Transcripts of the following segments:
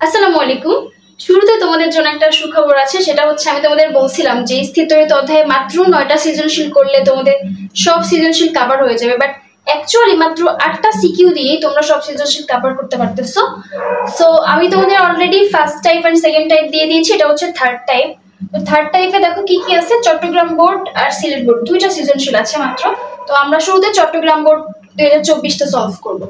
আসসালামু আলাইকুম। শুরুতে তোমাদের জন্য একটা সুখবর আছে, সেটা হচ্ছে আমি তোমাদের বলছিলাম যে স্থিতরিত অধ্যায়ে মাত্র 9টা সৃজনশীল করলে তোমাদের সব সৃজনশীল কভার হয়ে যাবে, বাট অ্যাকচুয়ালি মাত্র 8টা সিকিউ দিয়েই তোমরা সব সৃজনশীল কভার করতে পারতেছো। সো আমি তোমাদের already first type and second type দিয়ে দিয়েছি, এটা হচ্ছে থার্ড টাইপ। তো থার্ড টাইপে দেখো কি কি আছে, চট্টগ্রাম বোর্ড আর সিলেট বোর্ড দুইটা সৃজনশীল আছে মাত্র। তো আমরা শুরুতে চট্টগ্রাম বোর্ড 2024টা সলভ করবো।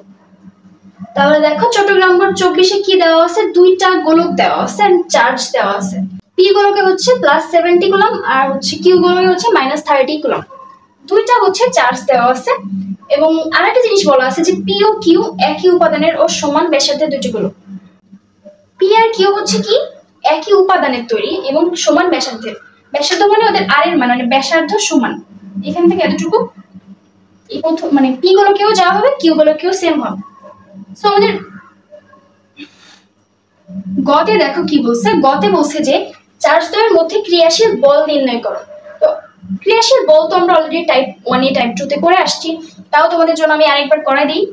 তাহলে দেখো চট্টগ্রাম বোর্ড 24-এ কি দেওয়া আছে, দুইটা গোলক দেওয়া আছে এন্ড চার্জ দেওয়া আছে। পি গোলকে হচ্ছে +70 কুলম আর হচ্ছে কিউ গোলকে হচ্ছে -30 কুলম, দুইটা হচ্ছে চার্জ দেওয়া আছে। এবং আরেকটা জিনিস বলা আছে যে পি ও কিউ একই উপাদানের ও সমান ব্যাসার্ধের দুটি গোলক। পি আর কিউ হচ্ছে কি একই উপাদানের তৈরি এবং সমান ব্যাসার্ধের। ব্যাসার্ধ মানে ওদের আর এর মান, মানে ব্যাসার্ধ সমান, এখান থেকে এতটুকু এই প্রথম মানে পি গোলকেও যা হবে কিউ গোলকেও সেম হবে। সো আমাদের গতে দেখো কি বলছে, গতে বলছে যে চার্জ দ্বয়ের মধ্যে ক্রিয়াশীল বল নির্ণয় করো। তো ক্রিয়াশীল বল তো আমরা অলরেডি টাইপ 1 টাইপ 2 তে করে আসছি, তাও তোমাদের জন্য আমি আরেকবার করে দিই।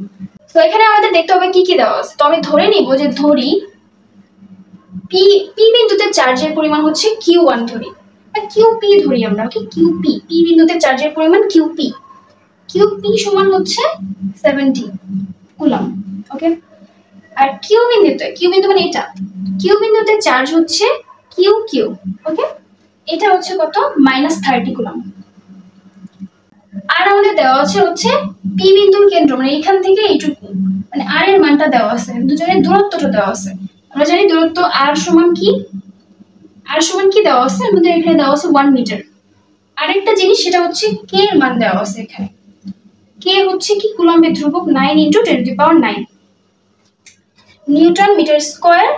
তো এখানে আমাদের দেখতে হবে কি কি দেওয়া আছে। তো আমি ধরে নিব যে ধরি পি বিন্দুতে চার্জের পরিমাণ হচ্ছে Q1 ধরি, বা QP ধরি আমরা, ওকে QP, পি বিন্দুতে চার্জের পরিমাণ QP সমান হচ্ছে 70 কুলম, ওকে। আর কিউ বিন্দু মানে এটা, কিউ বিন্দুতে চার্জ হচ্ছে কিউ, ওকে, এটা হচ্ছে কত -30 কুলম। আর আমাদের দেওয়া আছে হচ্ছে পি বিন্দুর কেন্দ্র, মানে এখান থেকে এইটুকু, মানে আর এর মানটা দেওয়া আছে, দুজনের দূরত্বটা দেওয়া আছে। আমরা জানি দূরত্ব আর সমান কি দেওয়া আছে, আমাদের এখানে দেওয়া আছে 1 মিটার। আরেকটা জিনিস সেটা হচ্ছে কে এর মান দেওয়া আছে এখানে, কে হচ্ছে কি কুলম্বের ধ্রুবক 9 × 10⁹ newton metre square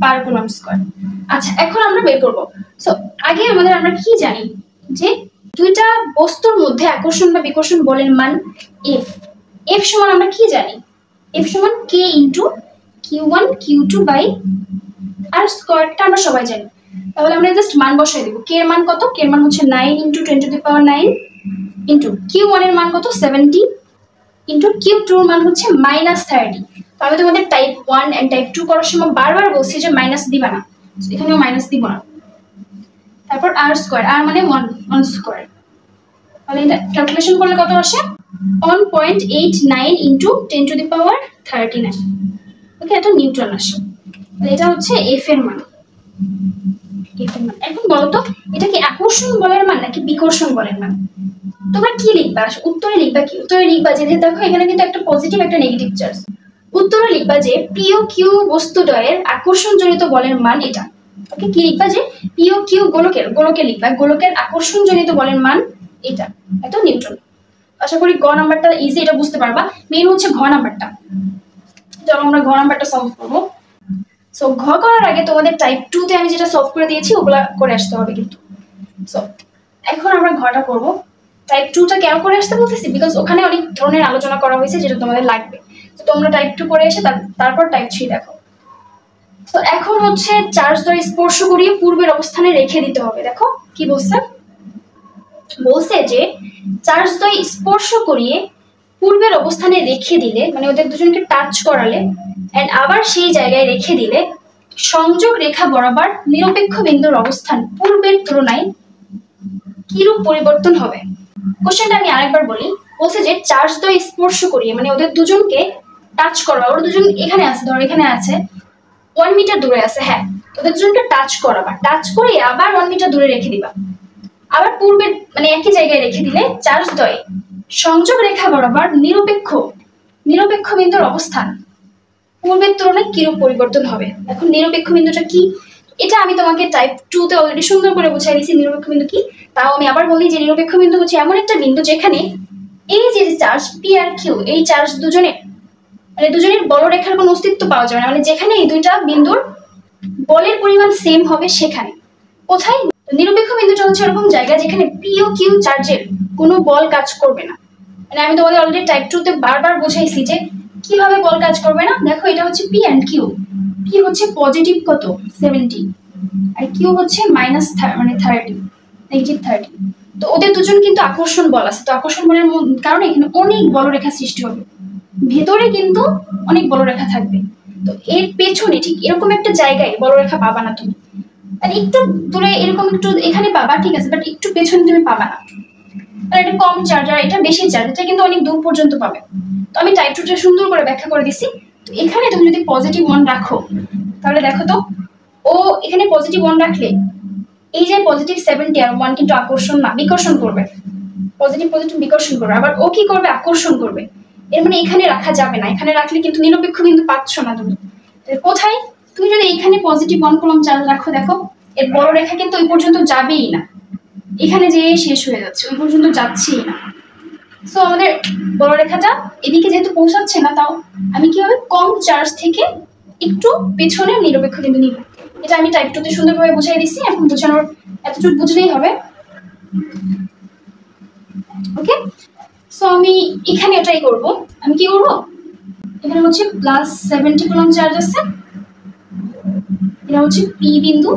per coulomb square. আচ্ছা, এখন আমরা বের করব। সো আগে আমরা কি জানি যে দুইটা বস্তুর মধ্যে আকর্ষণ বা বিকর্ষণ বলের মান এফ সমান আমরা কি জানি, এফ সমান কে × Q1 Q2 বাই আর স্কয়ারটা আমরা সবাই জানি। তাহলে আমরা জাস্ট মান বসাই দেব। কে এর মান কত, কে এর মান হচ্ছে 9 × 10⁹ Q1 এর মান কত 70 Q2 এর মান হচ্ছে -30। আমি তোমাদের টাইপ 1 এন্ড টাইপ 2 করার সময় বারবার বলছি যে মাইনাস দিবা না, এখানেও মাইনাস দিব না। তারপর আর স্কয়ার, আর মানে 1 স্কয়ার, তাহলে এটা ক্যালকুলেশন করলে কত আসে 1.89 × 10⁻39, ওকে, এটা নিউটন আসে। এটা হচ্ছে এফ এর মান। এখন বলো তো এটা কি আকর্ষণ বলের মান নাকি বিকর্ষণ বলের মান? তোমরা কি লিখবা উত্তরে? লিখবা কি উত্তরে? লিখবা যে দেখো এখানে কিন্তু একটা পজিটিভ একটা নেগেটিভ চার্জ। উত্তরে লিখবা যে পি ও কিউ বস্তুদ্বয়ের আকর্ষণজনিত বলের মান এটা, ওকে। কি লিখবা যে পি ও কিউ গোলকে লিখবা গোলকের আকর্ষণজনিত বলের মান এটা, এত নিউটন। আশা করি গ নাম্বারটা ইজি, এটা বুঝতে পারবা। মেইন হচ্ছে ঘ নাম্বারটা, চলো আমরা ঘ নাম্বারটা সলভ করবো। সো ঘ করার আগে তোমাদের টাইপ 2 তে আমি যেটা সলভ করে দিয়েছি ওগুলা করে আসতে হবে কিন্তু। সো এখন আমরা ঘটা করব। টাইপ 2টা কেন করে আসতে বলতেছি, বিকজ ওখানে অনেক ধরনের আলোচনা করা হয়েছে যেটা তোমাদের লাগবে। তো তোমরা টাইপ 2 করে এসে তারপর টাইপ 3 দেখো। তো এখন হচ্ছে চার্জ দ্বয় স্পর্শ করিয়ে পূর্বের অবস্থানে রেখে দিতে হবে। দেখো কি বলছে যে চার্জ দ্বয় স্পর্শ করিয়ে পূর্বের অবস্থানে রেখে দিলে, মানে ওদের দুজনকে টাচ করালে এন্ড আবার সেই জায়গায় রেখে দিলে সংযোগ রেখা বরাবর নিরপেক্ষ বিন্দুর অবস্থান পূর্বের তুলনায় কিরূপ পরিবর্তন হবে। কোশ্চেনটা আমি আরেকবার বলি। বলছে যে চার্জ দ্বয় স্পর্শ করিয়ে, মানে ওদের দুজনকে টাচ করা, ওরা দুজন এখানে আছে, ধরো এখানে আছে 1 মিটার দূরে আছে, হ্যাঁ, ওদের দুজনকে টাচ করাবা, টাচ করে আবার 1 মিটার দূরে রেখে দিবা, আবার পূর্বের মানে একই জায়গায় রেখে দিলে চার্জ দ্বয় সংযোগ রেখা বরাবর নিরপেক্ষ বিন্দুর অবস্থান পূর্বের তুলনায় কিরূপ পরিবর্তন হবে। এখন নিরপেক্ষ বিন্দুটা কি, এটা আমি তোমাকে টাইপ 2 তে অলরেডি সুন্দর করে বুঝাই দিয়েছি নিরপেক্ষ বিন্দু কি। তাও আমি আবার বলি যে নিরপেক্ষ বিন্দু হচ্ছে এমন একটা বিন্দু যেখানে এই যে চার্জ পি আর কিউ, এই চার্জ দুজনের বলরেখার কোনো অস্তিত্ব পাওয়া যাবে না, মানে যেখানে এই দুইটা বিন্দুর বলের পরিমাণ সেম হবে সেখানে। কোথায়? নিরপেক্ষ বিন্দুটা হচ্ছে এরকম জায়গা যেখানে পি ও কিউ চার্জের কোনো বল কাজ করবে না। মানে আমি তোমাদের অলরেডি টাইপ 2 তে বারবার বুঝাইছি যে কিভাবে বল কাজ করবে না। দেখো এটা হচ্ছে পি এন্ড কিউ, পি হচ্ছে পজিটিভ কত 70 আর কিউ হচ্ছে -30 নেগেটিভ 30। তো ওদের দুজন কিন্তু আকর্ষণ বল আছে, তো আকর্ষণ বলের কারণে এখানে অনেক বলরেখা সৃষ্টি হবে, ভেতরে কিন্তু অনেক বলরেখা থাকবে। তো এর পেছনে ঠিক এরকম একটা জায়গায় বলরেখা পাবা না তুমি, আর একটু দূরে এরকম একটু এখানে পাবা, ঠিক আছে, বাট একটু পেছনে তুমি পাবা না। আর এটা কম চার্জ আর এটা বেশি চার্জ, এটা কিন্তু অনেক দূর পর্যন্ত পাবে। তো আমি টাইপ 2টা সুন্দর করে ব্যাখ্যা করে দিছি। তো এখানে তুমি যদি পজিটিভ 1 রাখো তাহলে দেখো তো ও এখানে পজিটিভ 1 রাখলে এই যে পজিটিভ 70 আর 1 কিন্তু আকর্ষণ না বিকর্ষণ করবে, পজিটিভ পজিটিভ বিকর্ষণ করবে, আবার ও কি করবে আকর্ষণ করবে। এর মানে এখানে রাখা যাবে না, এখানে রাখলে কিন্তু নিরপেক্ষ বিন্দু পাচ্ছ না তুমি। কোথায় তুমি যদি এখানে পজিটিভ 1 কুলম্ব চার্জ রাখো, দেখো এর বড় রেখা কিন্তু ওই পর্যন্ত যাবেই না, এখানে যে শেষ হয়ে যাচ্ছে, ওই পর্যন্ত যাচ্ছেই না। সো আমাদের বড় রেখাটা এদিকে যেহেতু পৌঁছাচ্ছে না, তাও আমি কি হবে কম চার্জ থেকে একটু পেছনে নিরপেক্ষ বিন্দু নিব। এটা আমি টাইপ 2 তে সুন্দরভাবে বুঝিয়ে দিচ্ছি, এখন বোঝানোর এতটুকু বুঝলেই হবে। ওকে, সো আমি এখানে এটাই করব। আমি কি করব, এখানে হচ্ছে +70 কুলম্ব চার্জ আছে, এটা হচ্ছে পি বিন্দু,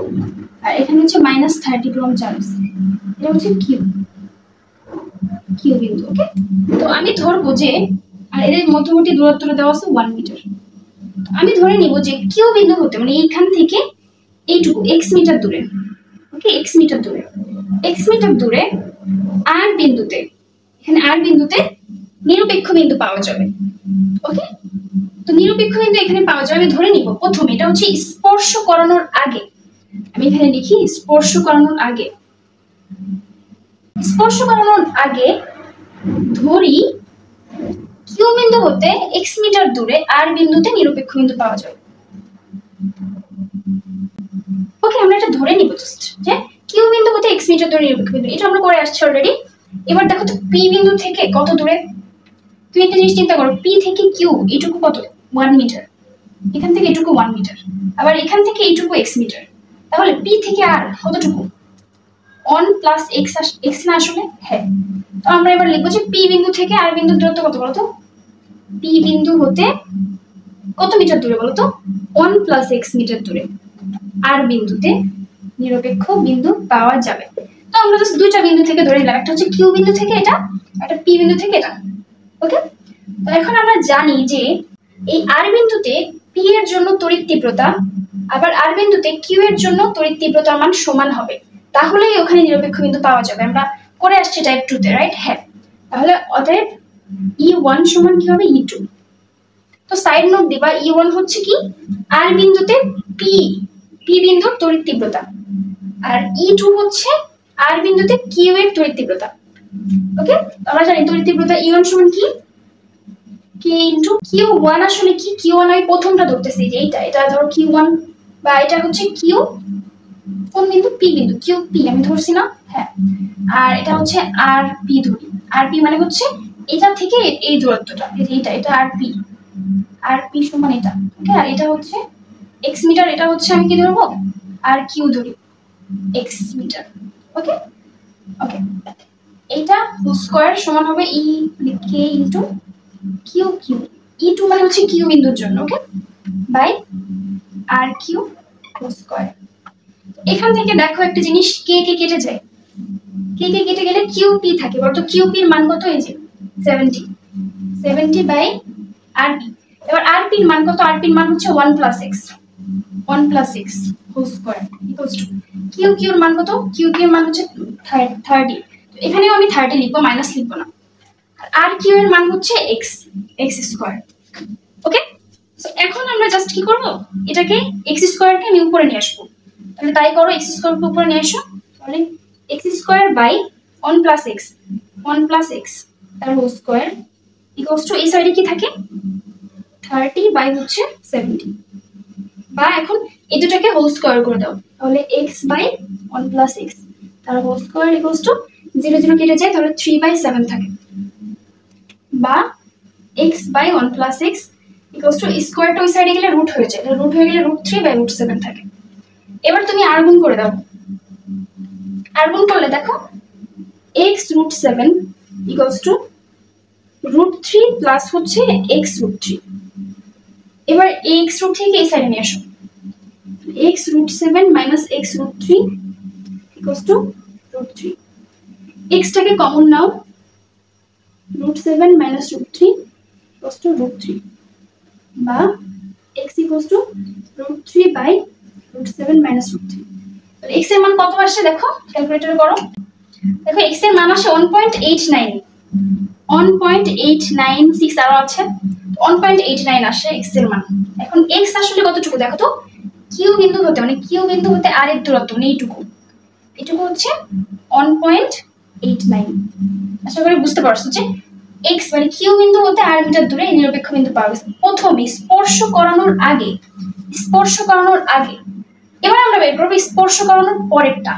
আর এখানে হচ্ছে -30 কুলম্ব চার্জ, এটা হচ্ছে কিউ বিন্দু। ওকে, তো আমি ধরবো যে, আর এদের মধ্যবর্তী দূরত্বটা দেওয়া আছে 1 মিটার। আমি ধরে নিব যে কিউ বিন্দু হতে মানে এইখান থেকে এইটুকু x মিটার দূরে, ওকে x মিটার দূরে, x মিটার দূরে আর বিন্দুতে, এখানে আর বিন্দুতে নিরপেক্ষ বিন্দু পাওয়া যাবে। ওকে, তো নিরপেক্ষ বিন্দু এখানে পাওয়া যাবে। আমি ধরে নিব প্রথমে এটা হচ্ছে স্পর্শ করানোর আগে, আমি এখানে লিখি স্পর্শ করানোর আগে, স্পর্শ করানোর আগে ধরি কিউ বিন্দু হতে x মিটার দূরে আর বিন্দুতে নিরপেক্ষ বিন্দু পাওয়া যাবে। ওকে, আমরা এটা ধরে নিব জাস্ট যে কিউ বিন্দু হতে x মিটার দূরে নিরপেক্ষ বিন্দু, এটা আমরা করে আসছি অলরেডি। এবার দেখো তো পি বিন্দু থেকে কত দূরে, তুমি একটা জিনিস চিন্তা করো, পি থেকে কিউ এইটুকু কত 1 মিটার, এখান থেকে এইটুকু 1 মিটার, আবার এখান থেকে এইটুকু x মিটার, তাহলে পি থেকে আর কতটুকু 1 + x না আসলে? হ্যাঁ, তো আমরা এবার লিখবো যে পি বিন্দু থেকে আর বিন্দুর দূরত্ব কত বলতো, পি বিন্দু হতে কত মিটার দূরে বলতো, 1 + x মিটার দূরে আর বিন্দুতে নিরপেক্ষ বিন্দু পাওয়া যাবে। তো আমরা জাস্ট দুইটা বিন্দু থেকে ধরে নিলাম, একটা হচ্ছে কিউ বিন্দু থেকে এটা, একটা পি বিন্দু থেকে এটা। ওকে, তো এখন আমরা জানি যে এই আর বিন্দুতে পি এর জন্য তড়িৎ তীব্রতা আবার আর বিন্দুতে কিউ এর জন্য তড়িৎ তীব্রতার মান সমান হবে, তাহলেই ওখানে নিরপেক্ষ বিন্দু পাওয়া যাবে। আমরা করে আসছি টাইপ 2 তে, রাইট? হ্যাঁ, তাহলে অতএব E1 সমান কি হবে E2। তো সাইড নোট দিবা, E1 হচ্ছে কি আর বিন্দুতে পি বিন্দুর তড়িৎ তীব্রতা, আর E2 হচ্ছে আর বিন্দুতে কিউ এর তড়িৎ তীব্রতা। ওকে, আমরা জানি তড়িৎ তীব্রতা E1 সমান কি k ইনটু Q1। আসলে কি Q1 আমি প্রথমটা ধরতেছি যে এটা ধরো Q1, বা এটা হচ্ছে কিউ কোন বিন্দু, পি বিন্দু, কিউ পি আমি ধরছি না? হ্যাঁ, আর এটা হচ্ছে আর পি ধরি, আর পি মানে হচ্ছে এটা থেকে এই দূরত্বটা, এই যে এটা আর পি সমান এটা। ওকে, আর এটা হচ্ছে x মিটার, এটা হচ্ছে আমি কি ধরবো আর কিউ ধরি x মিটার। ওকে ওকে, এইটা স্কয়ার সমান হবে ই কে ইনটু কিউ E2 মানে হচ্ছে কিউ বিন্দুর জন্য, ওকে, বাই আর কিউ স্কয়ার। এখান থেকে দেখো একটা জিনিস, কে কেটে যায়, কে কেটে গেলে কিউ পি থাকে, বলতো কিউ পির মান কত, এই যে 70 বাই আর পি। এবার আর পির মান কত, আর পির মান হচ্ছে 1 + x whole square equals to কিউর মান কত, কিউর মান হচ্ছে 30। এখানেও আমি 30 লিখবো, মাইনাস লিখবো না। আর কিউ এর মান হচ্ছে x স্কয়ার। ওকে, সো এখন আমরা জাস্ট কি করব, এটাকে x স্কয়ারকে আমি উপরে নিয়ে আসবো। তাহলে তাই করো, x স্কয়ার উপরে নিয়ে আসো, তাহলে x স্কয়ার বাই 1 + x তার হোল স্কয়ার ইকুয়ালস টু এই সাইডে কি থাকে 30 বাই হচ্ছে 70, বা এখন এই দুটাকে হোল স্কয়ার করে দাও, তাহলে x বাই 1 + x তার হোল স্কয়ার ইকুয়ালস টু 0 0 কেটে যায়, তাহলে 3/7 থাকে, বা x by 1 + x equals to স্কয়ারটা ওই সাইডে গেলে রুট হয়ে যায়, রুট হয়ে গেলে √3/√7 থাকে। এবার তুমি আর গুণ করে দাও, আর গুণ করলে দেখো x √7 ইকুয়ালস টু √3 প্লাস হচ্ছে x √3। এবার এই x √3 কে এই সাইডে নিয়ে আসো, x √7 minus x √3 equals to √3। x টাকে common now, √7 minus √3 equals to √3, বা x ইকুয়ালস টু √3/√7 - √3। তাহলে x এর মান কত আসে দেখো, ক্যালকুলেটর করো। দেখো x এর মান আসে 1.89, 1.896 আরো আছে, 1.89 আসে x এর মান। এখন x আসলে কতটুকু দেখো তো, কিউ বিন্দু হতে মানে কিউ বিন্দু হতে আর এর দূরত্ব মানে এইটুকু, এটুকু হচ্ছে 1.89। আশা করি বুঝতে পারছো যে x মানে কিউ বিন্দু হতে আর মিটার দূরে নিরপেক্ষ বিন্দু পাওয়া গেছে প্রথমে স্পর্শ করানোর আগে, স্পর্শ করানোর আগে। এবার আমরা বের করবো স্পর্শ করানোর পরেরটা।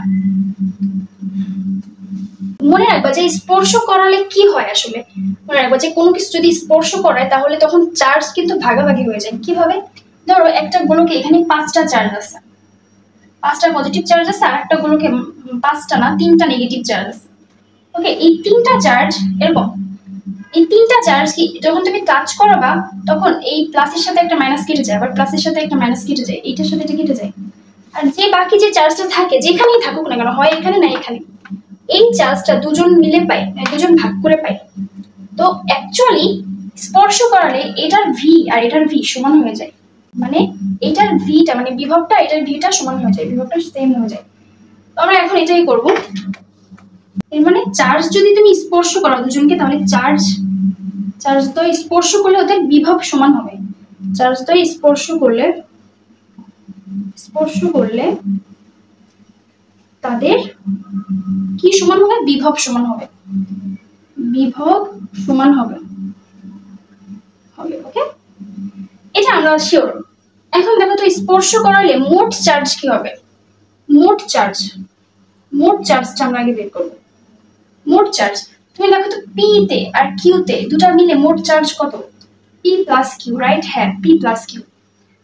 মনে রাখবা যে স্পর্শ করালে কি হয় আসলে, মনে রাখবা যে কোনো কিছু যদি স্পর্শ করায় তাহলে তখন চার্জ কিন্তু ভাগাভাগি হয়ে যায়। কিভাবে, ধরো একটা গোলকে এখানে 5টা চার্জ আছে, 5টা পজিটিভ চার্জ আছে, আর একটা গোলকে 5টা না 3টা নেগেটিভ চার্জ আছে। ওকে, এই 3টা চার্জ এরকম, এই 3টা চার্জ কি যখন তুমি টাচ করাবা তখন এই প্লাসের সাথে একটা মাইনাস কেটে যায়, আবার প্লাসের সাথে একটা মাইনাস কেটে যায়, এইটার সাথে এটা কেটে যায়, আর যে বাকি যে চার্জটা থাকে যেখানেই থাকুক না কেন, হয় এখানে না এখানে, এই চার্জটা দুজন মিলে পাই, দুজন ভাগ করে পাই। তো অ্যাকচুয়ালি স্পর্শ করালে এটার ভি আর এটার ভি সমান হয়ে যায়, মানে এটার ভিটা মানে বিভবটা এটার ভিটা সমান হয়ে যায়, বিভবটা সেম হয়ে যায়। তো আমরা এখন এটাই করব। এর মানে চার্জ যদি তুমি স্পর্শ করো দুজনকে, তাহলে চার্জ তো স্পর্শ করলে ওদের বিভব সমান হবে। চার্জ তো স্পর্শ করলে তাদের কি সমান হবে, বিভব সমান হবে, বিভব সমান হবে। ওকে, এটা আমরা শিওর। এখন দেখো তো স্পর্শ করালে মোট চার্জ কি হবে, মোট চার্জটা আমরা আগে বের করব। মোট চার্জ তুমি দেখো তো পি তে আর কিউ তে দুটা মিলে মোট চার্জ কত, পি প্লাস কিউ, রাইট? হ্যাঁ, পি প্লাস কিউ।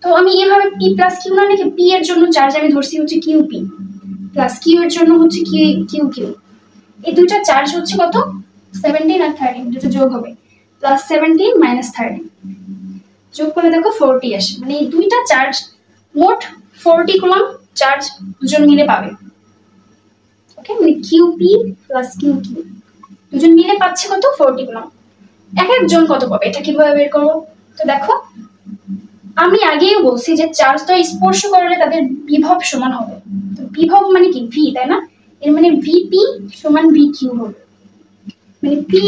তো আমি এভাবে পি প্লাস কিউ না লিখে পি এর জন্য চার্জ আমি ধরছি হচ্ছে কিউ পি, প্লাস কিউ এর জন্য হচ্ছে কিউ কিউ। এই দুইটা চার্জ হচ্ছে কত, 17 আর 13, দুটো যোগ হবে, প্লাস 17 মাইনাস 13, যোগ করে দেখো 40 আসে। মানে এই দুইটা চার্জ মোট 40 কুলম চার্জ দুজন মিলে পাবে। ওকে, মানে কিউপি প্লাস কিউ কিউ দুজন মিলে পাচ্ছে কত, 40 কুলম। এক একজন কত পাবে, এটা কিভাবে বের করবো? তো দেখো আমি আগেই বলছি যে চার্জ তো স্পর্শ করলে তাদের বিভব সমান হবে। তো বিভব মানে কি, ভি, তাই না? এর মানে ভিপি সমান ভি কিউ হবে, মানে পি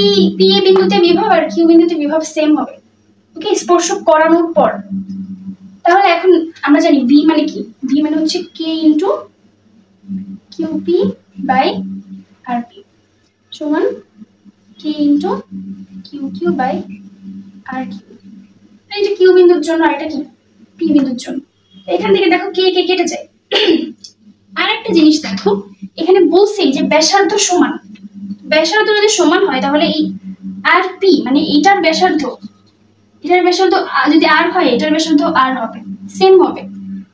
এ বিন্দুতে বিভব আর কিউ বিন্দুতে বিভব সেম হবে। ওকে, স্পর্শ করানোর পর। তাহলে এখন আমরা জানি ভি মানে কি, ভি মানে হচ্ছে K into QP by R P সমান K into Q Q by R Q. এটা কিউ বিন্দুর জন্য আর এটা কি পি বিন্দুর জন্য। এখান থেকে দেখো কে কে কেটে যায়। আর একটা জিনিস দেখো, এখানে বলছি যে ব্যাসার্ধ সমান, ব্যাসার্ধ যদি সমান হয় তাহলে এই আর পি মানে এটার ব্যাসার্ধ যদি আর হয় এটার ব্যাসার্ধ আর হবে, সেম হবে।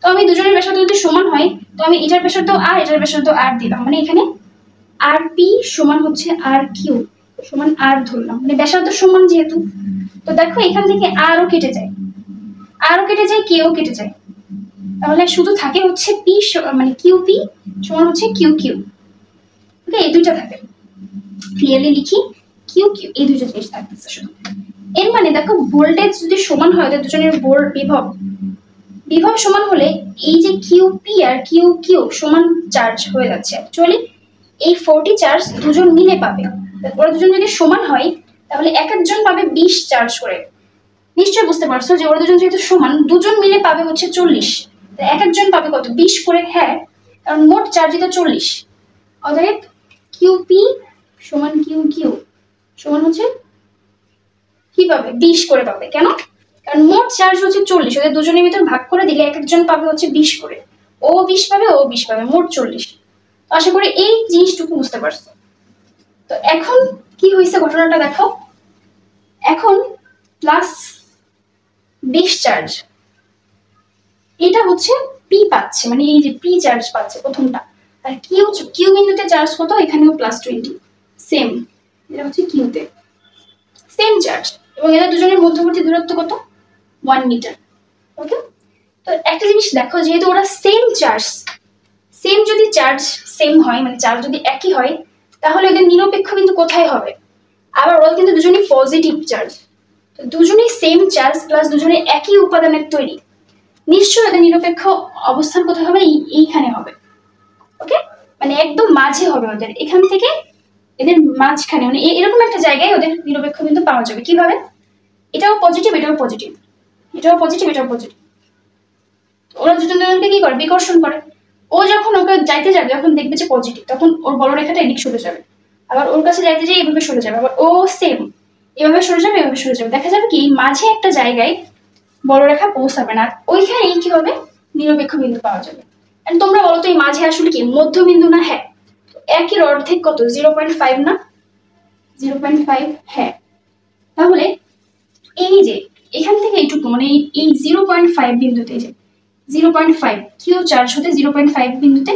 তো আমি দুজনের ব্যাসার্ধ যদি সমান হয় তো আমি এটার ব্যাসার্ধ আর এটার ব্যাসার্ধ আর দিলাম, মানে এখানে আর পি সমান হচ্ছে আর কিউ সমান আর ধরলাম, মানে ব্যাসার্ধ সমান যেহেতু। তো দেখো এখান থেকে আরও কেটে যায়, কেও কেটে যায়, তাহলে শুধু থাকে হচ্ছে পি মানে কিউ পি সমান হচ্ছে কিউ কিউ। ওকে, এই দুইটা থাকে, ক্লিয়ারলি লিখি, কিউ কিউ, এই দুইটা জিনিস থাকতেছে শুধু। এর মানে দেখো ভোল্টেজ যদি সমান হয় তাহলে দুজনের বিভব সমান হলে এই যে Q P R Q Q সমান চার্জ হয়ে যাচ্ছে। অ্যাকচুয়ালি এই 40 চার্জ দুজন মিলে পাবে। ওরা দুজন যদি সমান হয় তাহলে এক একজন পাবে 20 চার্জ করে। নিশ্চয়ই বুঝতে পারছো যে ওরা দুজন যেহেতু সমান, দুজন মিলে পাবে হচ্ছে 40, এক একজন পাবে কত, 20 করে। হ্যাঁ, কারণ মোট চার্জই তো 40। অতএব কিউপি সমান কিউ কিউ সমান হচ্ছে কি পাবে, 20 করে পাবে। কেন? কারণ মোট চার্জ হচ্ছে 40, ওদের দুজনের ভিতর ভাগ করে দিলে এক একজন পাবে হচ্ছে 20 করে, ও 20 পাবে ও 20 পাবে, মোট 40। তো আশা করি এই জিনিসটুকু বুঝতে পারছো। তো এখন কি হয়েছে ঘটনাটা দেখো, এখন প্লাস 20 চার্জ এটা হচ্ছে পি পাচ্ছে, মানে এই যে পি চার্জ পাচ্ছে প্রথমটা, আর কিউ বিন্দুতে চার্জ কত, এখানেও প্লাস 20, সেম, এটা হচ্ছে কিউতে সেম চার্জ, এবং এরা দুজনের মধ্যবর্তী দূরত্ব কত, 1 মিটার। ওকে, তো একটা জিনিস দেখো, যেহেতু ওরা যদি চার্জ সেম হয়, মানে চার্জ যদি একই হয়, তাহলে ওদের নিরপেক্ষ বিন্দু কোথায় হবে? আবার ওরা কিন্তু দুজনেই পজিটিভ চার্জ, তো দুজনেই সেম চার্জ প্লাস দুজনে একই উপাদানের তৈরি, নিশ্চয়ই ওদের নিরপেক্ষ অবস্থান কোথায় হবে, এইখানে হবে। ওকে, মানে একদম মাঝে হবে ওদের, এখান থেকে এদের মাঝখানে, মানে এরকম একটা জায়গায় ওদের নিরপেক্ষ বিন্দু পাওয়া যাবে। কিভাবে? এটাও পজিটিভ, এটাও পজিটিভ, এটাও পজিটিভ, এটাও পজিটিভ। ওরা দুজন দুজনকে কি করে? বিকর্ষণ করে। ও যখন ওকে যাইতে যাবে, যখন দেখবে যে পজিটিভ, তখন ওর বলরেখাটা এদিক সরে যাবে। আবার ওর কাছে যাইতে যাই এভাবে সরে যাবে, আবার ও সেম এভাবে সরে যাবে, এভাবে সরে যাবে। দেখা যাবে কি মাঝে একটা জায়গায় বলরেখা পৌঁছাবে না, ওইখানেই কি হবে? নিরপেক্ষ বিন্দু পাওয়া যাবে। আর তোমরা বলো তো এই মাঝে আসলে কি মধ্যবিন্দু না? হ্যাঁ। একের অর্ধেক কত? 0.5 না? 0.5। হ্যাঁ, তাহলে এই যে এখান থেকে এইটুকু, মানে এই 0.5 বিন্দুতে, যে 0.5 কিউ চার্জ হতে 0.5 বিন্দুতে,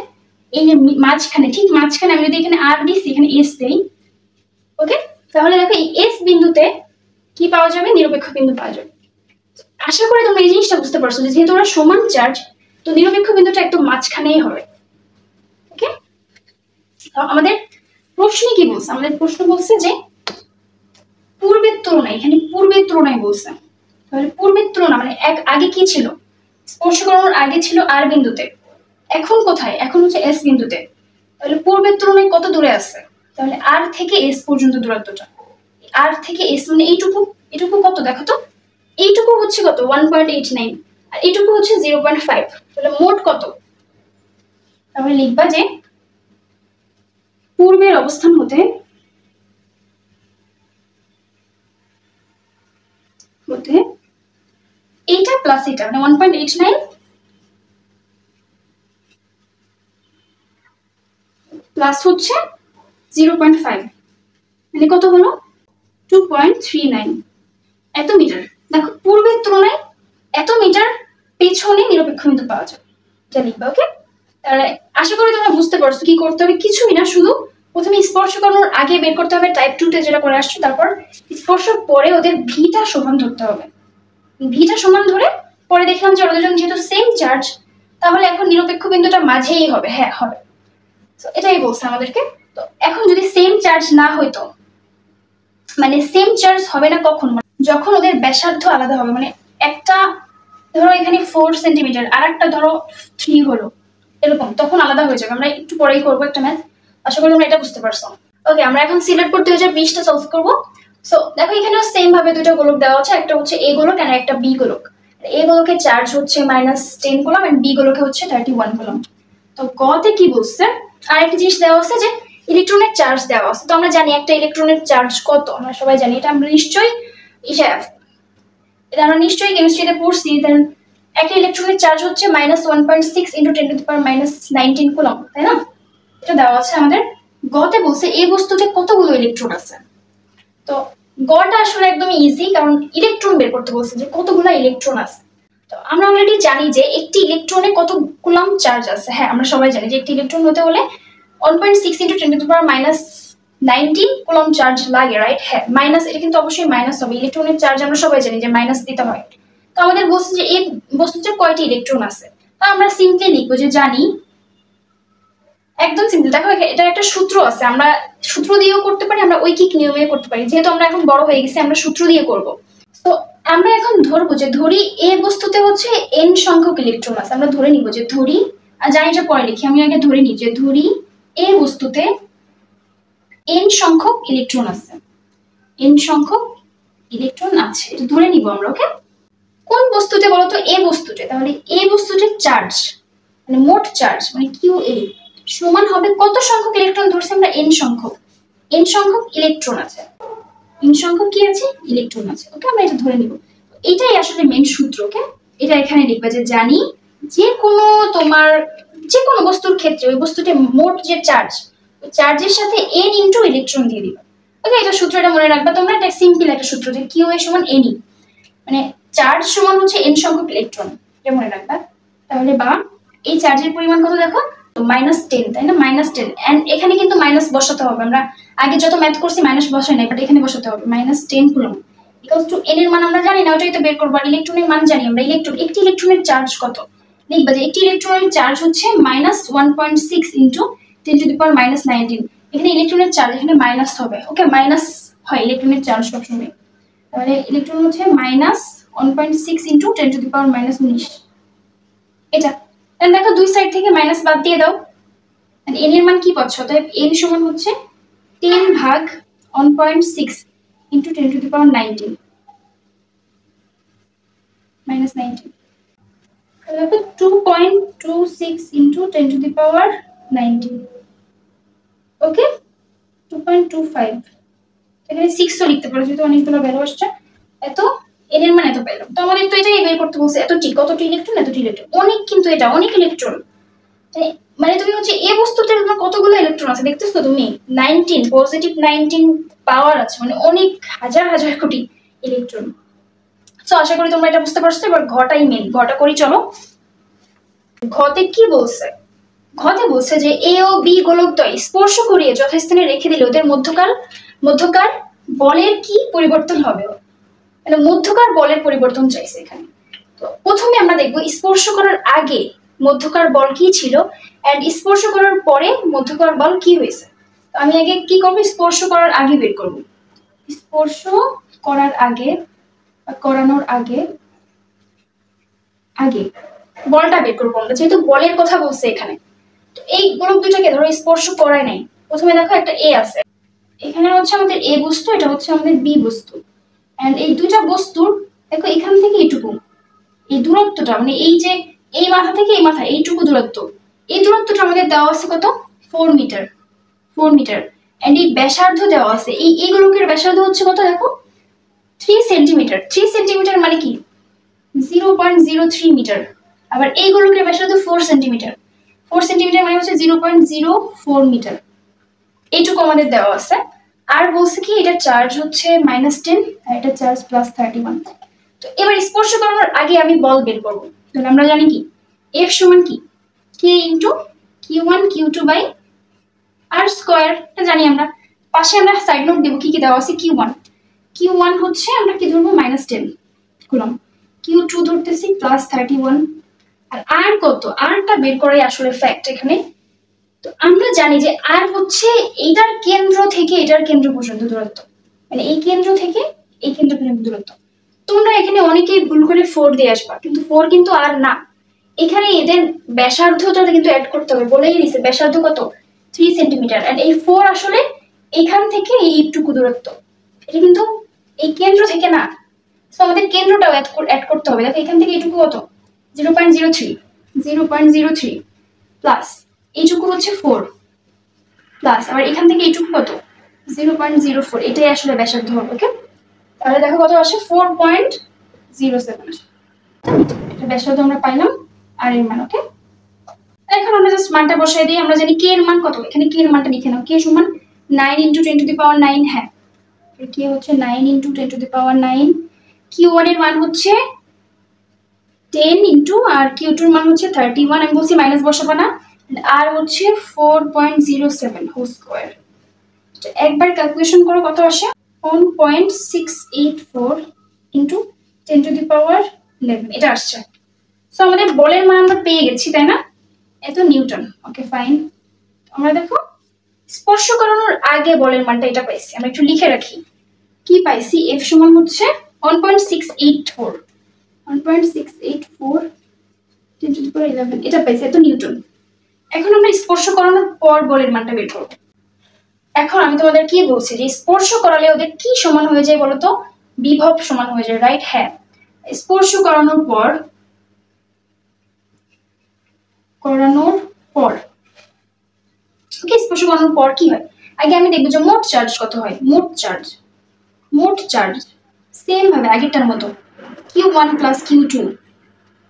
এই যে মাঝখানে, ঠিক মাঝখানে আমি যদি এখানে আর দিচ্ছি, এখানে এস দেই, ওকে, তাহলে দেখো এই এস বিন্দুতে কি পাওয়া যাবে? নিরপেক্ষ বিন্দু পাওয়া যাবে। আশা করি তোমরা এই জিনিসটা বুঝতে পারছো যে যেহেতু ওরা সমান চার্জ, তো নিরপেক্ষ বিন্দুটা একদম মাঝখানেই হবে। ওকে, আমাদের প্রশ্নে কি বলছে? আমাদের প্রশ্ন বলছে যে পূর্বের তুলনায়, এখানে পূর্বের তুলনায় বলছে, তাহলে পূর্বের তুলনা মানে আগে কি ছিল? স্পর্শ করানোর আগে ছিল আর বিন্দুতে, এখন কোথায়? এখন হচ্ছে এস বিন্দুতে। তাহলে পূর্বের তুলনায় কত দূরে আছে? তাহলে আর থেকে এস পর্যন্ত দূরত্বটা, আর থেকে এস মানে এইটুকু, এটুকু কত দেখো তো? এইটুকু হচ্ছে কত? 1.89, আর এইটুকু হচ্ছে 0.5। তাহলে মোট কত? তাহলে লিখবা যে পূর্বের অবস্থান হতে এইটা প্লাস এটা, মানে 1.89 প্লাস হচ্ছে 0.5, মানে কত হলো? 2.39 এত মিটার। দেখো পূর্বের তুলনায় এত মিটার পেছনে নিরপেক্ষ বিন্দু পাওয়া যায়, এটা লিখবা। ওকে, তাহলে আশা করি তোমরা বুঝতে পারছো কি করতে হবে। কিছুই না, শুধু প্রথমে স্পর্শ করানোর আগে বের করতে হবে টাইপ 2 তে যেটা করে আসছো, তারপর স্পর্শ পরে ওদের ভিটা সমান ধরতে হবে। ভিটা সমান ধরে পরে দেখলাম যে ওরা দুজন যেহেতু সেম চার্জ, তাহলে এখন নিরপেক্ষ বিন্দুটা মাঝেই হবে। হ্যাঁ, হবে। তো এটাই বলছে আমাদেরকে। তো এখন যদি সেম চার্জ না হইতো, মানে সেম চার্জ হবে না কখন? যখন ওদের ব্যাসার্ধ আলাদা হবে, মানে একটা ধরো এখানে 4 সেন্টিমিটার, আর একটা ধরো 3 হলো, এরকম, তখন আলাদা হয়ে যাবে। আমরা একটু পরেই করবো একটা ম্যাথ, আশা করি তোমরা এটা বুঝতে পারছো। ওকে, আমরা এখন সিলেট বোর্ড 2020টা সলভ করবো। সো দেখো এখানেও সেম ভাবে দুটো গোলক দেওয়া আছে, একটা হচ্ছে এ গোলক আর একটা বি গোলক। এ গোলকের চার্জ হচ্ছে -10 কুলম আর বি গোলকে হচ্ছে 31 কুলম। তো গতে কি বলছে? আর একটা জিনিস দেওয়া আছে যে ইলেকট্রনের চার্জ দেওয়া আছে। তো আমরা জানি একটা ইলেকট্রনের চার্জ কত, আমরা সবাই জানি, এটা আমরা নিশ্চয়ই এটা আমরা নিশ্চয়ই কেমিস্ট্রিতে পড়ছি। দেন একটা ইলেকট্রনের চার্জ হচ্ছে -1.6 × 10⁻19 কুলম, তাই না? এটা দেওয়া আছে আমাদের। গতে বলছে এই বস্তুতে কতগুলো ইলেকট্রন আছে। তো গটা আসলে একদম ইজি, কারণ ইলেকট্রন বের করতে বলছে যে কতগুলো ইলেকট্রন আছে। তো আমরা অলরেডি জানি যে একটি ইলেকট্রনে কত কুলম চার্জ আছে। হ্যাঁ, আমরা সবাই জানি যে একটি ইলেকট্রন হতে হলে 1.6 × 10⁻19 কুলম চার্জ লাগে, রাইট? হ্যাঁ, মাইনাস, এটা কিন্তু অবশ্যই মাইনাস হবে। ইলেকট্রনের চার্জ আমরা সবাই জানি যে মাইনাস দিতে হয়। তো আমাদের বলছে যে এই বস্তুতে কয়টি ইলেকট্রন আছে। তো আমরা সিম্পলি লিখবো যে জানি, একদম সিম্পল। দেখো এটা একটা সূত্র আছে, আমরা সূত্র দিয়েও করতে পারি, আমরা ঐকিক নিয়মে করতে পারি। যেহেতু আমরা এখন বড় হয়ে গেছি, আমরা সূত্র দিয়ে করব। তো আমরা এখন ধরবো যে ধরি এ বস্তুতে হচ্ছে n সংখ্যক ইলেকট্রন আছে। আমরা ধরে নিব যে ধরি, আর জানি এটা পরে লিখি, আমি আগে ধরে নিই যে ধরি এ বস্তুতে n সংখ্যক ইলেকট্রন আছে, n সংখ্যক ইলেকট্রন আছে, এটা ধরে নিব আমরা। ওকে, কোন বস্তুতে বলতো? এ বস্তুতে। তাহলে এ বস্তুতে চার্জ, মানে মোট চার্জ, মানে কিউ এ সমান হবে কত সংখ্যক ইলেকট্রন ধরছি আমরা? n সংখ্যক, n সংখ্যক ইলেকট্রন আছে, n সংখ্যক কি আছে? ইলেকট্রন আছে। ওকে, আমরা এটা ধরে নিব। এটাই আসলে মেইন সূত্র। ওকে, এটা এখানে লিখবা যে জানি যে কোনো তোমার যে কোনো বস্তুর ক্ষেত্রে ওই বস্তুতে মোট যে চার্জ, ওই চার্জের সাথে n × ইলেকট্রন দিয়ে দিবা। ওকে, এটা সূত্রটা মনে রাখবা তোমরা। এটা সিম্পল একটা সূত্র যে কিউ এ সমান n, মানে চার্জ সমান হচ্ছে n সংখ্যক ইলেকট্রন, এটা মনে রাখবা। তাহলে বা এই চার্জের পরিমাণ কত দেখো? -10, তাই না? -10, এন্ড এখানে কিন্তু মাইনাস বসাতে হবে। আমরা আগে যত ম্যাথ করছি মাইনাস বসাই নাই, বাট এখানে বসাতে হবে। -10 কুলম ইকুয়ালস টু n এর মান আমরা জানি না, ওটাই তো বের করব। আর ইলেকট্রনের মান জানি আমরা। একটি ইলেকট্রনের চার্জ কত লিখবা যে একটি ইলেকট্রনের চার্জ হচ্ছে -1.6 × 10⁻19। এখানে ইলেকট্রনের চার্জ, এখানে মাইনাস হবে। ওকে, মাইনাস হয় ইলেকট্রনের চার্জ সবসময়। তাহলে ইলেকট্রন হচ্ছে -1.6 × 10⁻19। এটা। দেখো দুই সাইড থেকে মাইনাস বাদ দিয়ে দাও, এন এর মান কি পাচ্ছ? অতএব এন সমান হচ্ছে 10 ভাগ 1.6 into 10 to the power 19 minus 19। দেখো 2.26 ইন্টু 10 টু দি পাওয়ার 19, ওকে 2.25, এখানে 6ও লিখতে পারো যেহেতু অনেকগুলো ভ্যালু আসছে। এত এন এর মান এত পেলাম। তো আমাদের তো এটাই বের করতে বলছে, এতটি কতটি ইলেকট্রন, এতটি ইলেকট্রন, অনেক, কিন্তু এটা অনেক ইলেকট্রন। মানে তুমি হচ্ছে এই বস্তুতে তোমার কতগুলো ইলেকট্রন আছে দেখতেছো তুমি, 19 পজিটিভ 19 পাওয়ার আছে, মানে অনেক হাজার হাজার কোটি ইলেকট্রন। সো আশা করি তোমরা এটা বুঝতে পারছো। এবার ঘটাই মেন, ঘটা করি চলো। ঘতে কি বলছে? ঘতে বলছে যে এ ও বি গোলকদ্বয় স্পর্শ করিয়ে যথাস্থানে রেখে দিলে ওদের মধ্যকার বলের কি পরিবর্তন হবে, মানে মধ্যকার বলের পরিবর্তন চাইছে এখানে। তো প্রথমে আমরা দেখবো স্পর্শ করার আগে মধ্যকার বল কি ছিল, এন্ড স্পর্শ করার পরে মধ্যকার বল কি হয়েছে। তো আমি আগে কি করবো, স্পর্শ করার আগে বের করব। স্পর্শ করার আগে বা করানোর আগে বলটা বের করবো আমরা, যেহেতু বলের কথা বলছে এখানে। তো এই গোলক দুটাকে ধরো স্পর্শ করায় নাই। প্রথমে দেখো একটা এ আছে, এখানে হচ্ছে আমাদের এ বস্তু, এটা হচ্ছে আমাদের বি বস্তু, এন্ড এই দুইটা বস্তুর দেখো এখান থেকে এইটুকু, এই দূরত্বটা, মানে এই যে এই মাথা থেকে এই মাথা এইটুকু দূরত্ব, এই দূরত্বটা আমাদের দেওয়া আছে কত, 4 মিটার, 4 মিটার। এন্ড এই ব্যাসার্ধ দেওয়া আছে, এই গোলকের ব্যাসার্ধ হচ্ছে কত দেখো, 3 সেন্টিমিটার। 3 সেন্টিমিটার মানে কি 0.03 মিটার। আবার এই গোলকের ব্যাসার্ধ 4 সেন্টিমিটার, 4 সেন্টিমিটার মানে হচ্ছে 0.04 মিটার। এইটুকু আমাদের দেওয়া আছে। আর বলছে কি এটা চার্জ হচ্ছে -10 আর এটা চার্জ +31। তো এবার স্পর্শ করানোর আগে আমি বল বের করব। তাহলে আমরা জানি কি F সমান কি K into Q1 Q2 by R square, এটা জানি আমরা। পাশে আমরা সাইড নোট দেব কি কি দেওয়া আছে। Q1 হচ্ছে আমরা কি ধরবো -10 কুলম, Q2 ধরতেছি +31, আর R কত, Rটা বের করাই আসলে ফ্যাক্ট এখানে। তো আমরা জানি যে আর হচ্ছে এইটার কেন্দ্র থেকে এটার কেন্দ্র পর্যন্ত দূরত্ব, মানে এই কেন্দ্র থেকে এই কেন্দ্র পর্যন্ত দূরত্ব। তোমরা এখানে অনেকেই ভুল করে 4 দিয়ে আসবা, কিন্তু 4 কিন্তু আর না, এখানে এদের ব্যাসার্ধটা কিন্তু অ্যাড করতে হবে। বলেই দিছে ব্যাসার্ধ কত 3 সেন্টিমিটার, এন্ড এই 4 আসলে এখান থেকে এইটুকু দূরত্ব, এটা কিন্তু এই কেন্দ্র থেকে না। সো আমাদের কেন্দ্রটাও অ্যাড করতে হবে। দেখো এখান থেকে এইটুকু কত 0.03 প্লাস এইটুকু হচ্ছে 4 প্লাস আবার এখান থেকে এইটুকু কত 0.04, এটাই আসলে ব্যাসার্ধ হবে। ওকে, তাহলে দেখো কত আসে 4.07, এটা ব্যাসার্ধ আমরা পাইলাম আর এর মান। ওকে, এখন আমরা জাস্ট মানটা বসাই দিই। আমরা জানি কে এর মান কত, এখানে কে এর মানটা লিখে নাও। কে সমান 9 ইন্টু 10 টু দি পাওয়ার 9, হ্যাঁ কে হচ্ছে 9 into 10 to the power 9। Q1 এর মান হচ্ছে 10 ইন্টু আর Q2 এর মান হচ্ছে 31, আমি বলছি মাইনাস বসাবো না, আর হচ্ছে 4.07 হোল স্কয়ার। একবার ক্যালকুলেশন করো কত আসে, 1.684 ইন্টু 10 টু দি পাওয়ার 11 এটা আসছে। সো আমাদের বলের মান আমরা পেয়ে গেছি, তাই না, এত নিউটন। ওকে ফাইন, আমরা দেখো স্পর্শ করানোর আগে বলের মানটা এটা পাইছি। আমরা একটু লিখে রাখি কি পাইছি। F সমান হচ্ছে 1.684 10 টু দি পাওয়ার 11 এটা পাইছি, এত নিউটন। এখন আমরা স্পর্শ করানোর পর বলের মানটা বের করব। এখন আমি তোমাদের কি বলছি যে স্পর্শ করালে ওদের কি সমান হয়ে যায় বলতো, বিভব সমান হয়ে যায়, রাইট? হ্যাঁ, স্পর্শ করানোর পর ওকে, স্পর্শ করানোর পর কি হয় আগে আমি দেখবো যে মোট চার্জ কত হয়। মোট চার্জ সেম ভাবে আগেরটার মতো Q1 প্লাস Q2।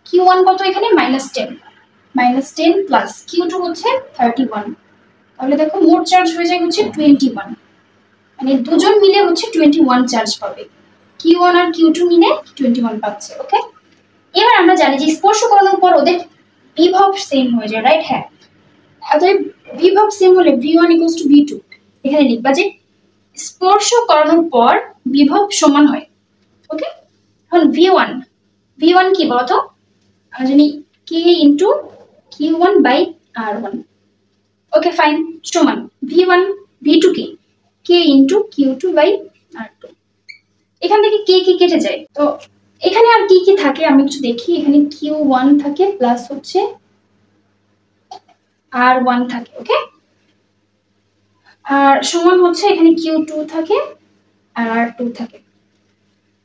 Q1 কত এখানে -10 প্লাস Q2 হচ্ছে 31, তাহলে দেখো মোট চার্জ হয়ে যায় হচ্ছে 21, মানে দুজন মিলে হচ্ছে 21 চার্জ পাবে। Q1 আর Q2 মিলে 21 পাচ্ছে। ওকে, এবার আমরা জানি যে স্পর্শ করানোর পর ওদের বিভব সেম হয়ে যায়, রাইট? হ্যাঁ, অতএব বিভব সেম হলে V1 = V2, এখানে লিখবা যে স্পর্শ করানোর পর বিভব সমান হয়। ওকে, এখন V1 কি বলতো, আমরা জানি K into Q1 by R1। Okay fine, সমান V1 V2 কি K into Q2 by R2। এখান থেকে কে কেটে যায়, তো এখানে আর কি কি থাকে আমি একটু দেখি। এখানে Q1 থাকে প্লাস হচ্ছে R1 থাকে, ওকে। আর সমান হচ্ছে এখানে Q2 থাকে আর R2 থাকে।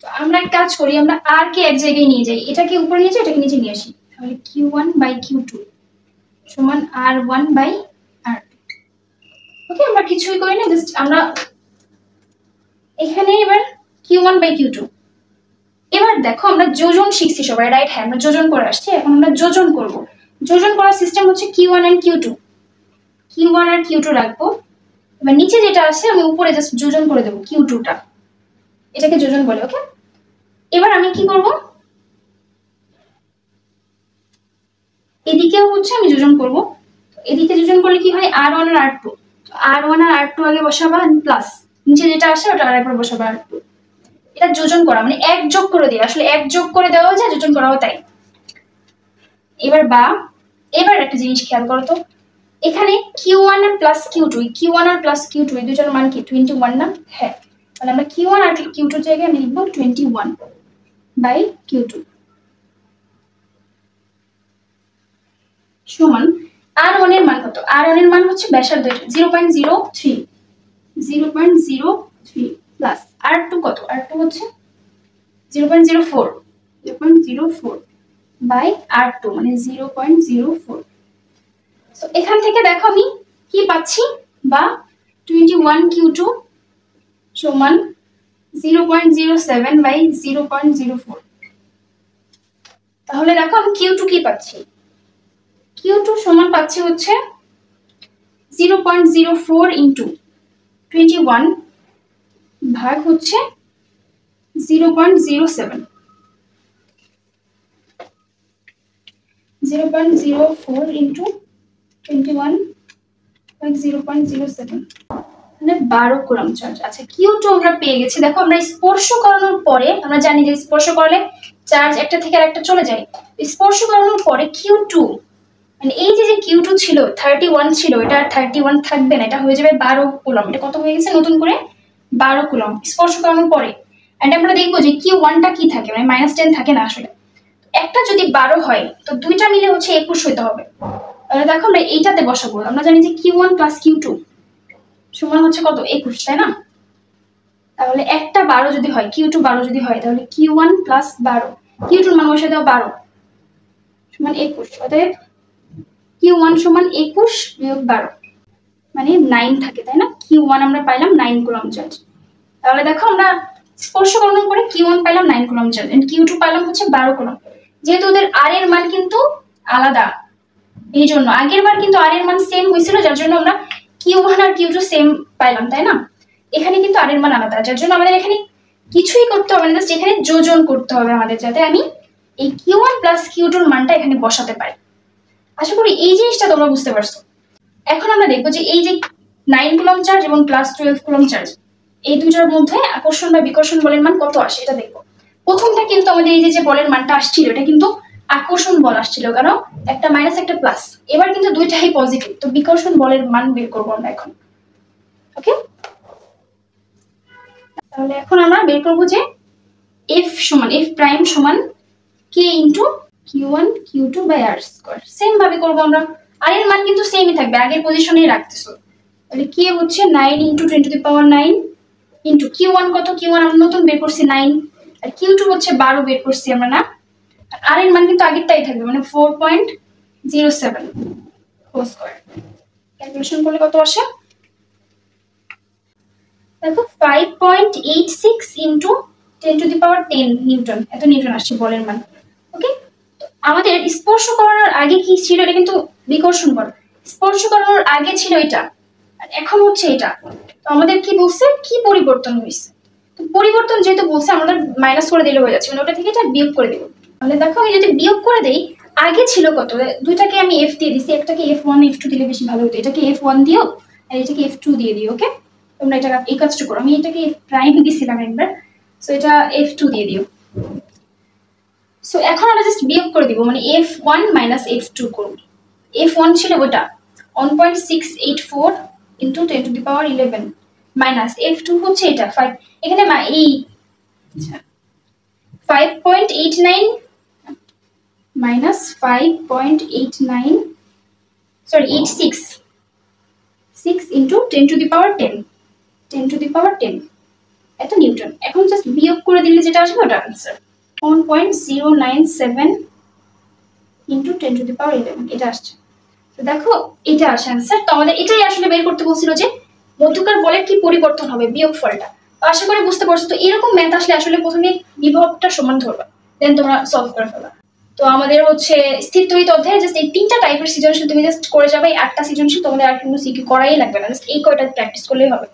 তো আমরা এক কাজ করি, আমরা R কে এক জায়গায় নিয়ে যাই, এটাকে উপরে নিয়ে যাই, এটাকে নিচে নিয়ে আসি। তাহলে Q1 বাই Q2 সমান R1 বাই R2। ওকে, আমরা কিছুই করি না, জাস্ট আমরা এখানে এবার Q1 বাই Q2। এবার দেখো আমরা যোজন শিখছি সবাই, রাইট? হ্যাঁ, আমরা যোজন করে আসছি, এখন আমরা যোজন করব। যোজন করার সিস্টেম হচ্ছে Q1 আর Q2, Q1 আর Q2 রাখবো। এবার নিচে যেটা আছে আমি উপরে জাস্ট যোজন করে দেবো Q2টা, এটাকে যোজন বলে, ওকে। এবার আমি কি করব, এদিকেও হচ্ছে আমি যোজন করব। এদিকে যোজন করলে কি হয়, R1 আর R2, R1 আর R2 আগে বসাবা প্লাস নিচে যেটা আসে ওটা আরেকবার বসাবা R2। এটা যোজন করা মানে এক যোগ করে দেওয়া, আসলে এক যোগ করে দেওয়া যায়, যোজন করাও তাই। এবার একটা জিনিস খেয়াল করো তো, এখানে Q1 আর প্লাস Q2, Q1 আর প্লাস Q2 এই দুটোর মান কি 21 না? হ্যাঁ, তাহলে আমরা Q1 আর Q2 এর জায়গায় আমি লিখব 21 বাই Q2 সমান R1 এর মান কত? R1 এর মান হচ্ছে ব্যাসার্ধ 0.03, 0.03 প্লাস R2 কত? R2 হচ্ছে 0.04, 0.04 বাই R2 মানে 0.04। সো এখান থেকে দেখো আমি কি পাচ্ছি, বা 21 Q2 সমান 0.07 বাই 0.04। তাহলে দেখো আমি Q2 কি পাচ্ছি, Q2 সমান পাচ্ছি হচ্ছে 0.04 ইন্টু 21 ভাগ হচ্ছে 0.07, 0.04 ইন্টু 21 ভাগ 0.07 মানে 12 কুলম্ব চার্জ। আচ্ছা, Q2 আমরা পেয়ে গেছি। দেখো আমরা স্পর্শ করানোর পরে আমরা জানি যে স্পর্শ করলে চার্জ একটা থেকে আরেকটা চলে যায়। স্পর্শ করানোর পরে Q2 মানে এই যে Q2 ছিল 31 ছিল, এটা 31 থাকবে না, এটা হয়ে যাবে 12 কুলম্ব। এটা কত হয়ে গেছে নতুন করে? 12 কুলম্ব স্পর্শ করানোর পরে। এন্ড আমরা দেখবো যে Q1টা কি থাকে, মানে -10 থাকে না আসলে। একটা যদি 12 হয় তো দুইটা মিলে হচ্ছে 21 হইতে হবে। তাহলে দেখো আমরা এইটাতে বসাবো। আমরা জানি যে Q1 প্লাস Q2 সমান হচ্ছে কত? 21, তাই না? তাহলে একটা 12 যদি হয়, Q2 12 যদি হয়, তাহলে Q1 প্লাস 12, Q2 এর মান বসে দাও 12 সমান 21। অতএব Q1 সমান 21 বিয়োগ 12 মানে 9 থাকে, তাই না? Q1 আমরা পাইলাম 9 কুলম্ব চার্জ। তাহলে দেখো আমরা স্পর্শ করানোর পরে Q1 পাইলাম 9 কুলম্ব চার্জ এন্ড Q2 পাইলাম হচ্ছে 12 কুলম্ব। যেহেতু ওদের R এর মান কিন্তু আলাদা, এই জন্য আগের বার কিন্তু R এর মান সেম হয়েছিল, যার জন্য আমরা Q1 আর Q2 সেম পাইলাম, তাই না? এখানে কিন্তু R এর মান আলাদা, যার জন্য আমাদের এখানে কিছুই করতে হবে না, জাস্ট এখানে যোজন করতে হবে আমাদের, যাতে আমি এই Q1 প্লাস Q2 এর মানটা এখানে বসাতে পারি। আশা করি এই জিনিসটা তোমরা বুঝতে পারছো। এখন আমরা দেখবো যে এই যে 9 কুলম্ব চার্জ এবং প্লাস 12 কুলম্ব চার্জ এই দুটোর মধ্যে আকর্ষণ বা বিকর্ষণ বলের মান কত আসে এটা দেখবো। প্রথমটা কিন্তু আমাদের এই যে বলের মানটা আসছিল এটা কিন্তু আকর্ষণ বল আসছিল, কারণ একটা মাইনাস একটা প্লাস। এবার কিন্তু দুইটাই পজিটিভ, তো বিকর্ষণ বলের মান বের করবো আমরা এখন, ওকে। তাহলে এখন আমরা বের করবো যে F প্রাইম সমান K into Q1 Q2 by R square. Same ভাবে করবো আমরা, আর এর মান কিন্তু সেমই থাকবে, আগের পজিশনেই রাখতেছো। তাহলে K হচ্ছে 9 into 10 to the power 9 into Q1 কত? Q1 আমরা নতুন বের করছি 9, আর Q2 হচ্ছে 12 বের করছি আমরা, না? আর এর মান কিন্তু আগেরটাই থাকবে, মানে 4.07 হোল স্কয়ার। ক্যালকুলেশন করলে কত আসে? দেখো 5.86 into 10 to the power 10 Newton, এত নিউটন আসছে বলের মান, ওকে। আমাদের স্পর্শ করানোর আগে কি ছিল? এটা কিন্তু বিকর্ষণ বল। স্পর্শ করানোর আগে ছিল এটা, আর এখন হচ্ছে এটা। তো আমাদের কি বলছে, কি পরিবর্তন হয়েছে? তো পরিবর্তন যেহেতু বলছে, আমাদের মাইনাস করে দিলে হয়ে যাচ্ছে, মানে ওটা থেকে এটা বিয়োগ করে দেব। তাহলে দেখো আমি যদি বিয়োগ করে দেই, আগে ছিল কত? দুইটাকে আমি F দিয়ে দিছি, একটাকে F1 F2 দিলে বেশি ভালো হতো। এটাকে F1 দিও আর এটাকে F2 দিয়ে দিও, ওকে। তোমরা এটা এই কাজটা করো। আমি এটাকে প্রাইম দিছিলাম একবার, সো এটা F2 দিয়ে দিও। সো এখন আমরা জাস্ট বিয়োগ করে দিব, মানে F1 মাইনাস F2 করব। F1 ছিল ওটা 1.684 into 10 to the power 11 minus F2 হচ্ছে এটা 5, এখানে এই 5.89 minus 5.89, sorry 86, 6 into 10 to the power 10, 10 to the power 10 এত নিউটন। এখন জাস্ট বিয়োগ করে দিলে যেটা আসবে ওটা answer 1.097 into 10 to the power 11 এটা আসছে। তো দেখো এটা আসে आंसर। তো আমাদের এটাই আসলে বের করতে বলছিল যে মধ্যকার বলের কি পরিবর্তন হবে বিয়োগফলটা। তো আশা করি বুঝতে পারছো। তো এরকম ম্যাথ আসলে আসলে প্রথমে বিভবটা সমান ধরবা, দেন তোমরা সলভ করে ফেলবা। তো আমাদের হচ্ছে স্থির তড়িৎ অধ্যায়ে জাস্ট এই 3টা টাইপের সৃজনশীল তুমি জাস্ট করে যাবে। এই 8টা সৃজনশীল তোমাদের আর কোনো সিকিউ করাই লাগবে না, জাস্ট এই কয়টা প্র্যাকটিস করলেই হবে।